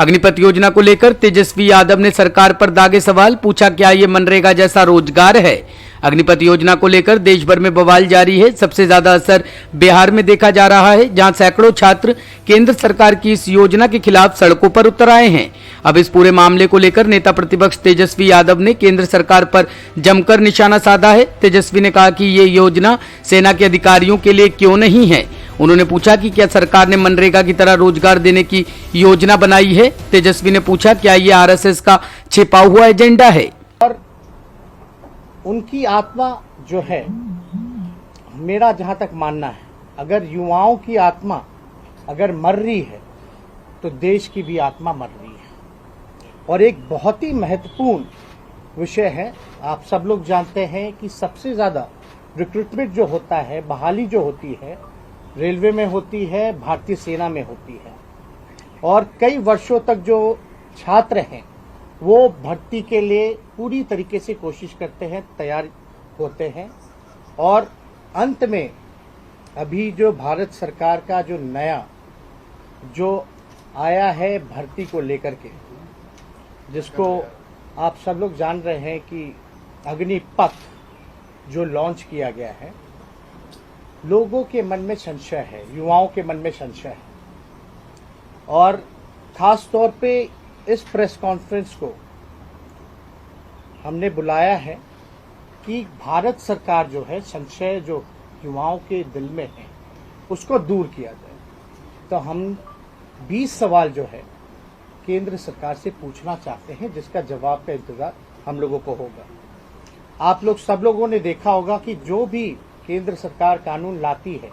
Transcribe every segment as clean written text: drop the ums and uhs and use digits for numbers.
अग्निपथ योजना को लेकर तेजस्वी यादव ने सरकार पर दागे सवाल, पूछा क्या ये मनरेगा जैसा रोजगार है। अग्निपथ योजना को लेकर देश भर में बवाल जारी है। सबसे ज्यादा असर बिहार में देखा जा रहा है, जहां सैकड़ों छात्र केंद्र सरकार की इस योजना के खिलाफ सड़कों पर उतर आए हैं। अब इस पूरे मामले को लेकर नेता प्रतिपक्ष तेजस्वी यादव ने केंद्र सरकार पर जमकर निशाना साधा है। तेजस्वी ने कहा कि ये योजना सेना के अधिकारियों के लिए क्यों नहीं है। उन्होंने पूछा कि क्या सरकार ने मनरेगा की तरह रोजगार देने की योजना बनाई है। तेजस्वी ने पूछा क्या ये आरएसएस का छिपा हुआ एजेंडा है। और उनकी आत्मा जो है, मेरा जहां तक मानना है, अगर युवाओं की आत्मा अगर मर रही है तो देश की भी आत्मा मर रही है। और एक बहुत ही महत्वपूर्ण विषय है, आप सब लोग जानते हैं कि सबसे ज्यादा रिक्रूटमेंट जो होता है, बहाली जो होती है, रेलवे में होती है, भारतीय सेना में होती है। और कई वर्षों तक जो छात्र हैं वो भर्ती के लिए पूरी तरीके से कोशिश करते हैं, तैयार होते हैं। और अंत में अभी जो भारत सरकार का जो नया जो आया है भर्ती को लेकर के, जिसको आप सब लोग जान रहे हैं कि अग्निपथ जो लॉन्च किया गया है, लोगों के मन में संशय है, युवाओं के मन में संशय है। और खास तौर पे इस प्रेस कॉन्फ्रेंस को हमने बुलाया है कि भारत सरकार जो है, संशय जो युवाओं के दिल में है उसको दूर किया जाए। तो हम 20 सवाल जो है केंद्र सरकार से पूछना चाहते हैं, जिसका जवाब का इंतजार हम लोगों को होगा। आप लोग सब लोगों ने देखा होगा कि जो भी केंद्र सरकार कानून लाती है,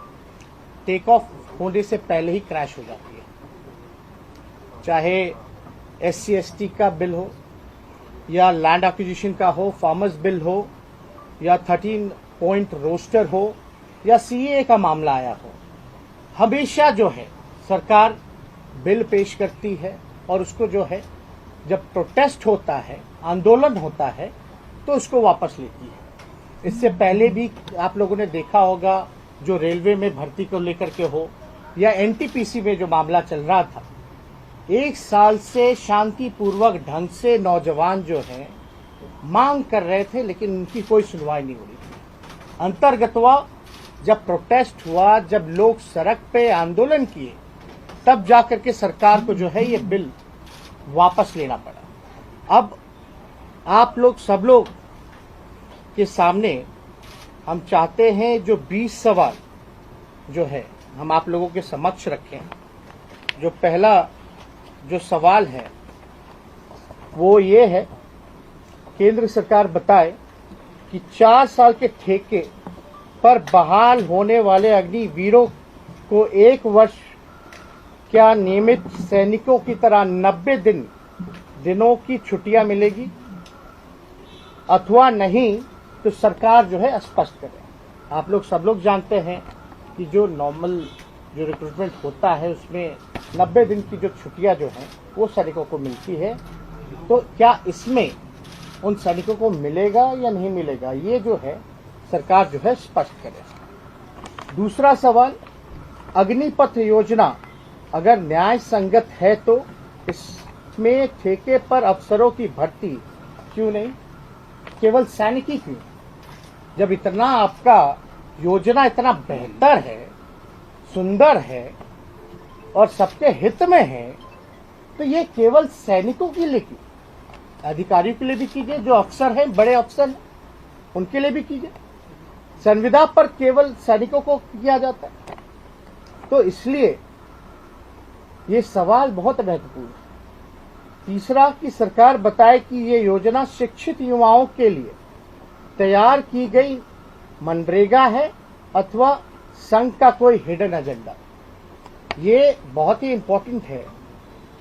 टेक ऑफ होने से पहले ही क्रैश हो जाती है। चाहे SC/ST का बिल हो, या लैंड एक्विजिशन का हो, फार्मर्स बिल हो, या 13 पॉइंट रोस्टर हो, या CAA का मामला आया हो, हमेशा जो है सरकार बिल पेश करती है और उसको जो है जब प्रोटेस्ट होता है, आंदोलन होता है, तो उसको वापस लेती है। इससे पहले भी आप लोगों ने देखा होगा, जो रेलवे में भर्ती को लेकर के हो, या NTPC में जो मामला चल रहा था, 1 साल से शांतिपूर्वक ढंग से नौजवान जो हैं मांग कर रहे थे, लेकिन उनकी कोई सुनवाई नहीं हो रही थी। अंतर्गतवा जब प्रोटेस्ट हुआ, जब लोग सड़क पे आंदोलन किए, तब जाकर के सरकार को जो है ये बिल वापस लेना पड़ा। अब आप लोग सब लोग के सामने हम चाहते हैं जो 20 सवाल जो है हम आप लोगों के समक्ष रखें। जो पहला जो सवाल है वो ये है, केंद्र सरकार बताए कि 4 साल के ठेके पर बहाल होने वाले अग्निवीरों को 1 वर्ष क्या नियमित सैनिकों की तरह 90 दिनों की छुट्टियां मिलेगी, अथवा नहीं तो सरकार जो है स्पष्ट करे। आप लोग सब लोग जानते हैं कि जो नॉर्मल जो रिक्रूटमेंट होता है उसमें 90 दिन की जो छुट्टियां जो हैं वो सैनिकों को मिलती है। तो क्या इसमें उन सैनिकों को मिलेगा या नहीं मिलेगा, ये जो है सरकार जो है स्पष्ट करे। दूसरा सवाल, अग्निपथ योजना अगर न्याय संगत है तो इसमें ठेके पर अफसरों की भर्ती क्यों नहीं, केवल सैनिक ही क्यों? जब इतना आपका योजना इतना बेहतर है, सुंदर है और सबके हित में है, तो ये केवल सैनिकों के लिए क्यों? अधिकारियों के लिए भी कीजिए, जो अफसर हैं, बड़े अफसर हैं, उनके लिए भी कीजिए। संविदा पर केवल सैनिकों को किया जाता है। तो इसलिए ये सवाल बहुत महत्वपूर्ण है। तीसरा, कि सरकार बताए कि ये योजना शिक्षित युवाओं के लिए तैयार की गई मनरेगा है अथवा संघ का कोई हिडन एजेंडा। ये बहुत ही इंपॉर्टेंट है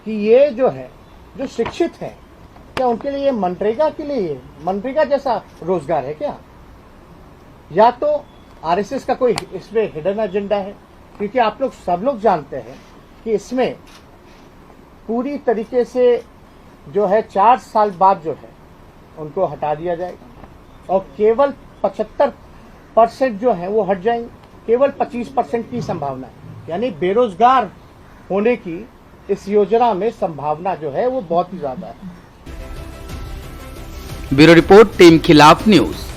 कि ये जो है, जो शिक्षित है, क्या उनके लिए मनरेगा के लिए मनरेगा जैसा रोजगार है क्या, या तो आरएसएस का कोई इसमें हिडन एजेंडा है? क्योंकि आप लोग सब लोग जानते हैं कि इसमें पूरी तरीके से जो है 4 साल बाद जो है उनको हटा दिया जाएगा और केवल 75% जो है वो हट जाएंगे। केवल 25% की संभावना है, यानी बेरोजगार होने की इस योजना में संभावना जो है वो बहुत ही ज्यादा है। ब्यूरो रिपोर्ट, टीम खिलाफ न्यूज।